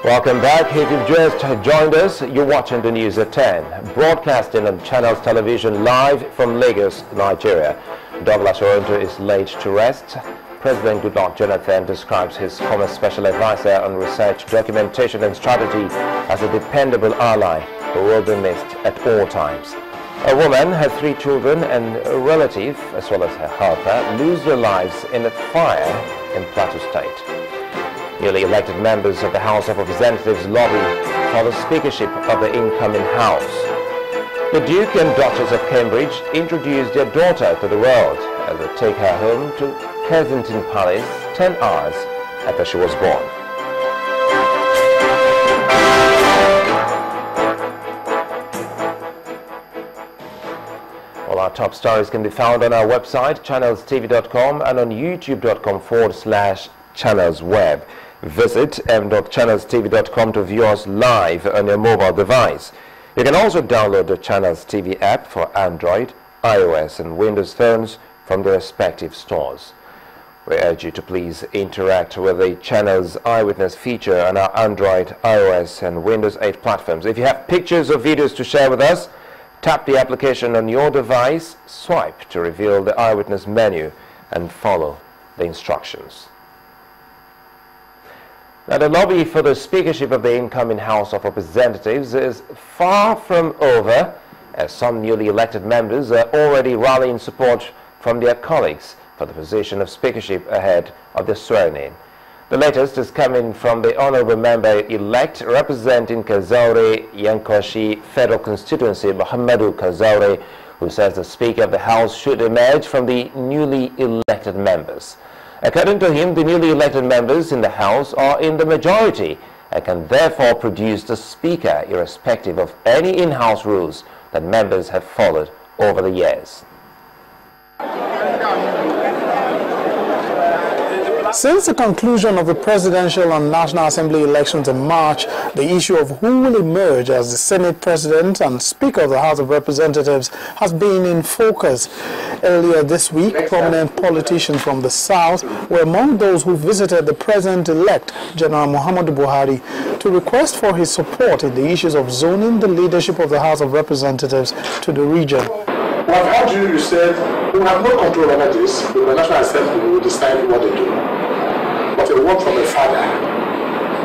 Welcome back. If you've just joined us, you're watching the news at 10, broadcasting on Channels Television live from Lagos, Nigeria. Douglas Oronto is laid to rest. President Goodluck Jonathan describes his former special advisor on research, documentation and strategy as a dependable ally who will be missed at all times. A woman, her 3 children and a relative, as well as her helper, lose their lives in a fire in Plateau State. Newly elected members of the House of Representatives lobby for the speakership of the incoming House. The Duke and Duchess of Cambridge introduced their daughter to the world as they take her home to Kensington Palace 10 hours after she was born. All our top stories can be found on our website, channelstv.com, and on youtube.com/channelsweb. Visit m.channelstv.com to view us live on your mobile device. You can also download the Channels TV app for Android, iOS and Windows phones from the respective stores. We urge you to please interact with the Channels Eyewitness feature on our Android, iOS and Windows 8 platforms. If you have pictures or videos to share with us, tap the application on your device, swipe to reveal the Eyewitness menu and follow the instructions. Now, the lobby for the speakership of the incoming House of Representatives is far from over, as some newly elected members are already rallying support from their colleagues for the position of speakership ahead of the swearing-in. The latest is coming from the honorable member-elect representing Kazaure Yankoshi Federal Constituency, Muhammadu Kazaure, who says the Speaker of the House should emerge from the newly elected members. According to him, the newly elected members in the House are in the majority and can therefore produce the Speaker irrespective of any in-house rules that members have followed over the years. Since the conclusion of the presidential and National Assembly elections in March, the issue of who will emerge as the Senate President and Speaker of the House of Representatives has been in focus. Earlier this week, prominent politicians from the South were among those who visited the President-elect, General Muhammadu Buhari, to request for his support in the issues of zoning the leadership of the House of Representatives to the region. We have heard you said we have no control over this, but the National Assembly will decide what they do. But a word from a father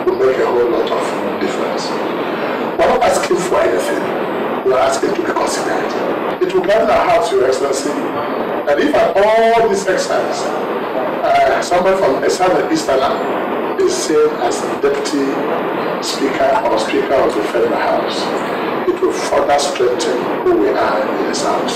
will make a whole lot of difference. We're not asking for anything. We're asking to be considered. It will gladden our hearts, Your Excellency, that if at all this exercise, somebody from a southern easterner is seen as Deputy Speaker or Speaker of the Federal House, it will further strengthen who we are in the South.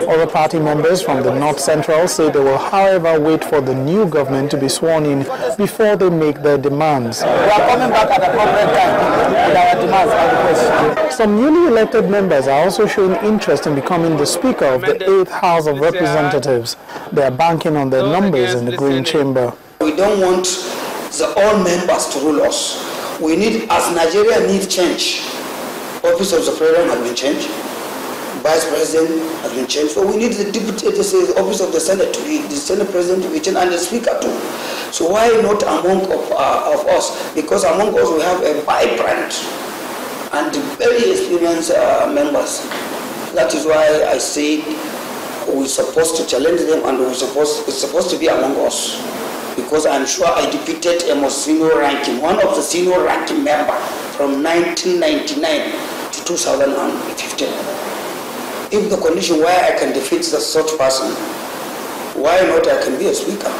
Other party members from the North Central say they will, however, wait for the new government to be sworn in before they make their demands. We are coming back at the appropriate time with our demands and requests. Some newly elected members are also showing interest in becoming the Speaker of the 8th House of Representatives. They are banking on their numbers in the Green Chamber. We don't want all members to rule us. We need, as Nigeria needs change, Office of the President has been changed. Vice President has been changed. So we need the Office of the Senate to be, the Senate President to be changed, and the Speaker too. So why not among of us? Because among us we have a vibrant and very experienced members. That is why I say we're supposed to challenge them, and it's supposed to be among us. Because I'm sure I defeated a most senior ranking, one of the senior ranking member from 1999 to 2015. If the condition where I can defeat such person, why not I can be a speaker?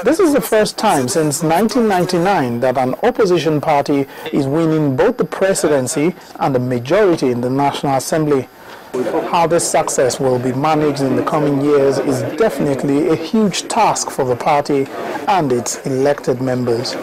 This is the first time since 1999 that an opposition party is winning both the presidency and the majority in the National Assembly. How this success will be managed in the coming years is definitely a huge task for the party and its elected members.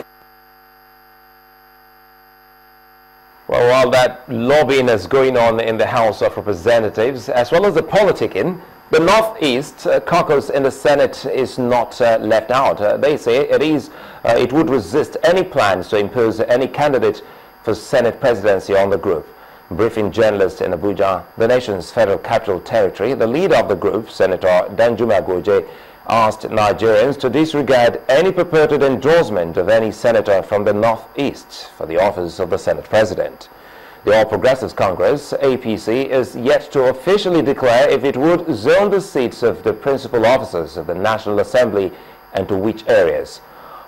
Well, while that lobbying is going on in the House of Representatives, as well as the politicking, the Northeast caucus in the Senate is not left out. They say it would resist any plans to impose any candidate for Senate presidency on the group. Briefing journalists in Abuja, the nation's federal capital territory, the leader of the group, Senator Danjuma Goje, asked Nigerians to disregard any purported endorsement of any senator from the Northeast for the office of the Senate President. The All Progressives Congress, APC, is yet to officially declare if it would zone the seats of the principal officers of the National Assembly and to which areas.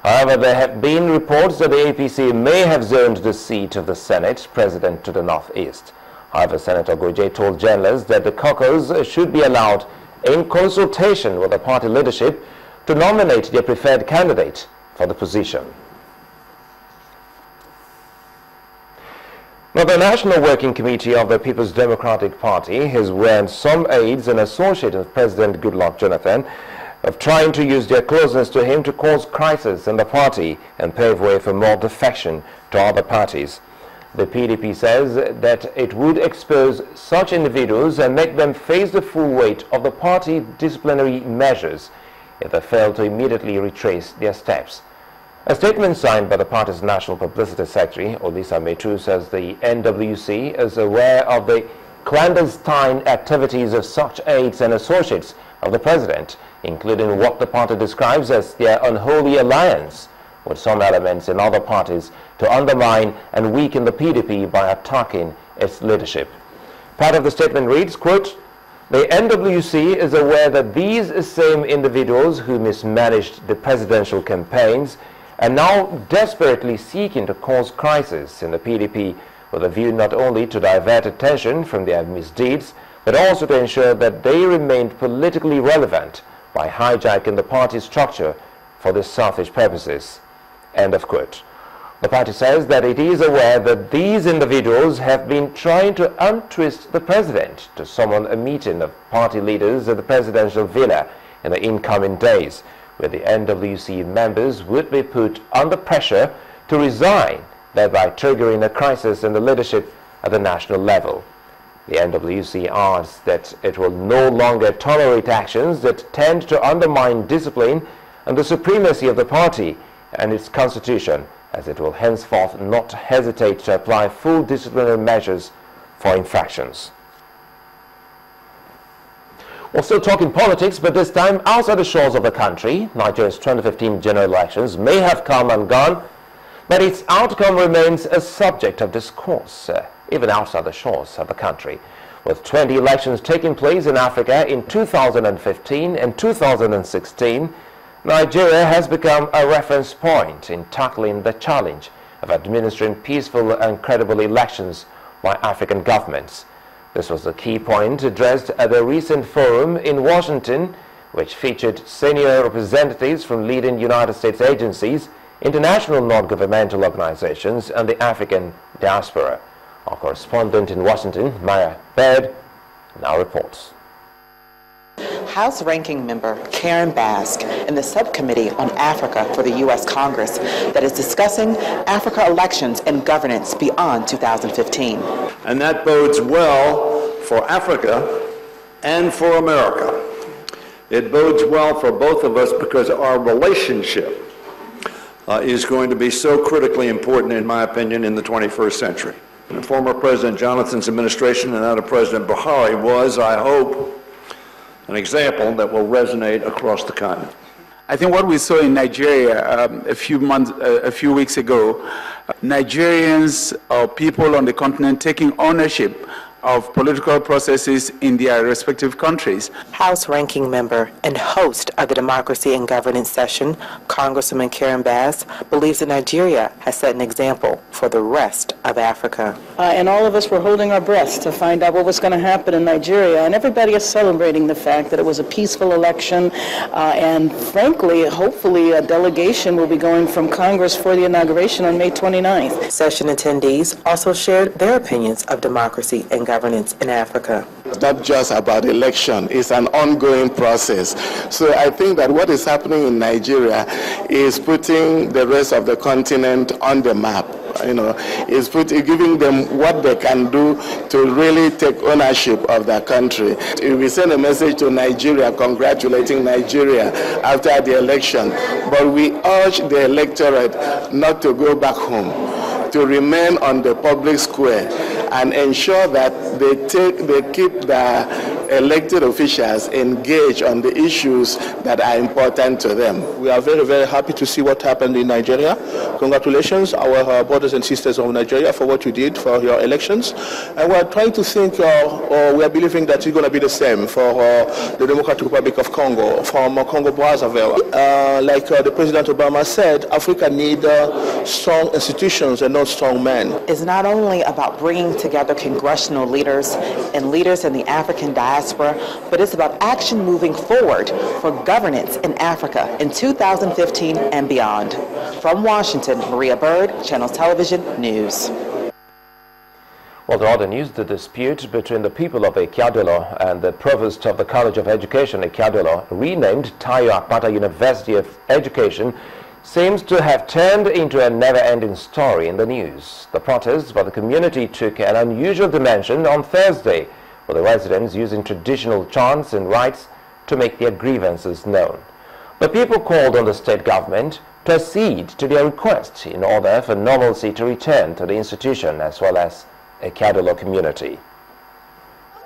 However, there have been reports that the APC may have zoned the seat of the Senate President to the Northeast. However, Senator Goje told journalists that the caucus should be allowed, in consultation with the party leadership, to nominate their preferred candidate for the position. Now, the National Working Committee of the People's Democratic Party has warned some aides and associates of President Goodluck Jonathan of trying to use their closeness to him to cause crisis in the party and pave way for more defection to other parties. The PDP says that it would expose such individuals and make them face the full weight of the party disciplinary measures if they fail to immediately retrace their steps. A statement signed by the party's National Publicity Secretary, Olisa Metu, says the NWC is aware of the clandestine activities of such aides and associates of the president, including what the party describes as their unholy alliance with some elements in other parties to undermine and weaken the PDP by attacking its leadership. Part of the statement reads, quote, "The NWC is aware that these same individuals who mismanaged the presidential campaigns are now desperately seeking to cause crisis in the PDP with a view not only to divert attention from their misdeeds, but also to ensure that they remain politically relevant by hijacking the party structure for their selfish purposes." End of quote. The party says that it is aware that these individuals have been trying to untwist the president to summon a meeting of party leaders at the presidential villa in the incoming days, where the NWC members would be put under pressure to resign, thereby triggering a crisis in the leadership at the national level. The NWC adds that it will no longer tolerate actions that tend to undermine discipline and the supremacy of the party and its constitution, as it will henceforth not hesitate to apply full disciplinary measures for infractions. We're still talking politics, but this time outside the shores of the country. Nigeria's 2015 general elections may have come and gone, but its outcome remains a subject of discourse, even outside the shores of the country. With 20 elections taking place in Africa in 2015 and 2016, Nigeria has become a reference point in tackling the challenge of administering peaceful and credible elections by African governments. This was the key point addressed at a recent forum in Washington, which featured senior representatives from leading United States agencies, international non-governmental organizations, and the African diaspora. Our correspondent in Washington, Maya Baird, now reports. House Ranking Member Karen Bask in the Subcommittee on Africa for the U.S. Congress that is discussing Africa elections and governance beyond 2015. And that bodes well for Africa and for America. It bodes well for both of us because our relationship is going to be so critically important, in my opinion, in the 21st century. And former President Jonathan's administration and that of President Buhari was, I hope, an example that will resonate across the continent. I think what we saw in Nigeria a few weeks ago, Nigerians or people on the continent taking ownership of political processes in their respective countries. House Ranking Member and host of the Democracy and Governance session, Congresswoman Karen Bass, believes that Nigeria has set an example for the rest of Africa. And all of us were holding our breaths to find out what was going to happen in Nigeria, and everybody is celebrating the fact that it was a peaceful election, and frankly, hopefully a delegation will be going from Congress for the inauguration on May 29th. Session attendees also shared their opinions of democracy and governance in Africa. It's not just about election, it's an ongoing process. So I think that what is happening in Nigeria is putting the rest of the continent on the map. Is giving them what they can do to really take ownership of their country. We send a message to Nigeria congratulating Nigeria after the election, but we urge the electorate not to go back home, to remain on the public square and ensure that they keep the elected officials engage on the issues that are important to them. We are very, very happy to see what happened in Nigeria. Congratulations, our brothers and sisters of Nigeria, for what you did for your elections. And we are trying to think, or we are believing that it's going to be the same for the Democratic Republic of Congo, from Congo Brazzaville. Like the President Obama said, Africa needs strong institutions and not strong men. It's not only about bringing together congressional leaders and leaders in the African diaspora, but it's about action moving forward for governance in Africa in 2015 and beyond. From Washington, Maria Bird, Channels Television News. Well, to other news, the dispute between the people of Ekiadolo and the provost of the College of Education, Ekiadolo, renamed Tayo Akpata University of Education, seems to have turned into a never-ending story in the news. The protests by the community took an unusual dimension on Thursday, with the residents using traditional chants and rites to make their grievances known. The people called on the state government to accede to their request in order for normalcy to return to the institution as well as Ekiadolo community.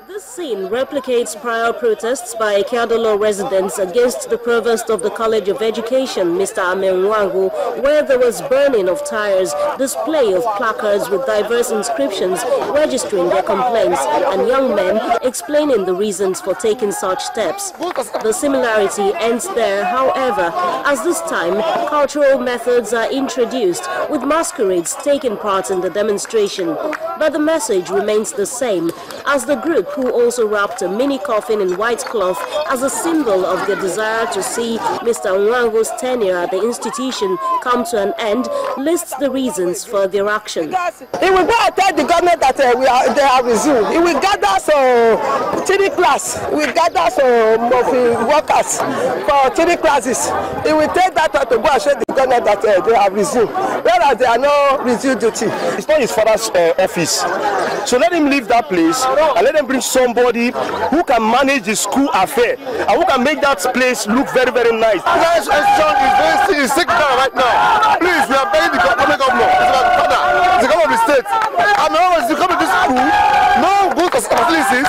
This scene replicates prior protests by Ekiadolo residents against the provost of the College of Education, Mr. Amenwangu, where there was burning of tires, display of placards with diverse inscriptions registering their complaints, and young men explaining the reasons for taking such steps. The similarity ends there, however, as this time cultural methods are introduced, with masquerades taking part in the demonstration. But the message remains the same, as the group, who also wrapped a mini coffin in white cloth as a symbol of their desire to see Mr. Nwangu's tenure at the institution come to an end, lists the reasons for their action. It will go and tell the government that they have resumed. It will gather some 3 class. We gather some workers for 3 classes. It will take that to go and show the government that they have resumed, whereas they are not resumed duty. It's not his father's office. So let him leave that place and let him bring somebody who can manage the school affair and who can make that place look very, very nice. This institution is sick down right now. Please, we are begging the government. It's about the father. It's the government of the state. And now as you come to this school, no good facilities.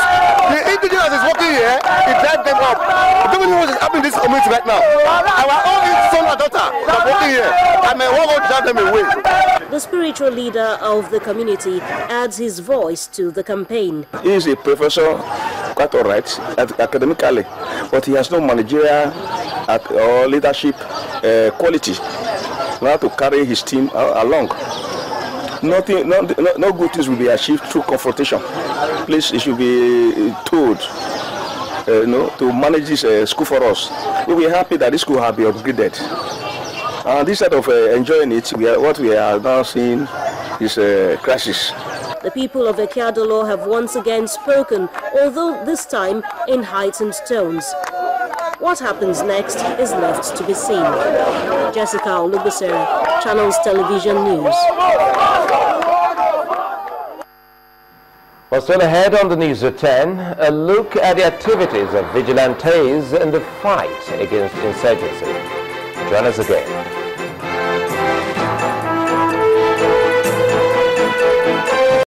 The indigenous is working here, it drives them up. I don't know what is happening in this community right now. Our own son and daughter are working here, and we want to drive them away. The spiritual leader of the community adds his voice to the campaign. He is a professor, quite all right, academically, but he has no managerial or leadership quality now to carry his team along. No good things will be achieved through confrontation. Please, it should be told to manage this school for us. We'll be happy that this school has been upgraded. And instead of enjoying it, what we are now seeing is crisis. The people of Ekiadolo have once again spoken, although this time in heightened tones. What happens next is left to be seen. Jessica Olubisere, Channels Television News. Well, still ahead on the news at 10, a look at the activities of vigilantes in the fight against insurgency. Join us again.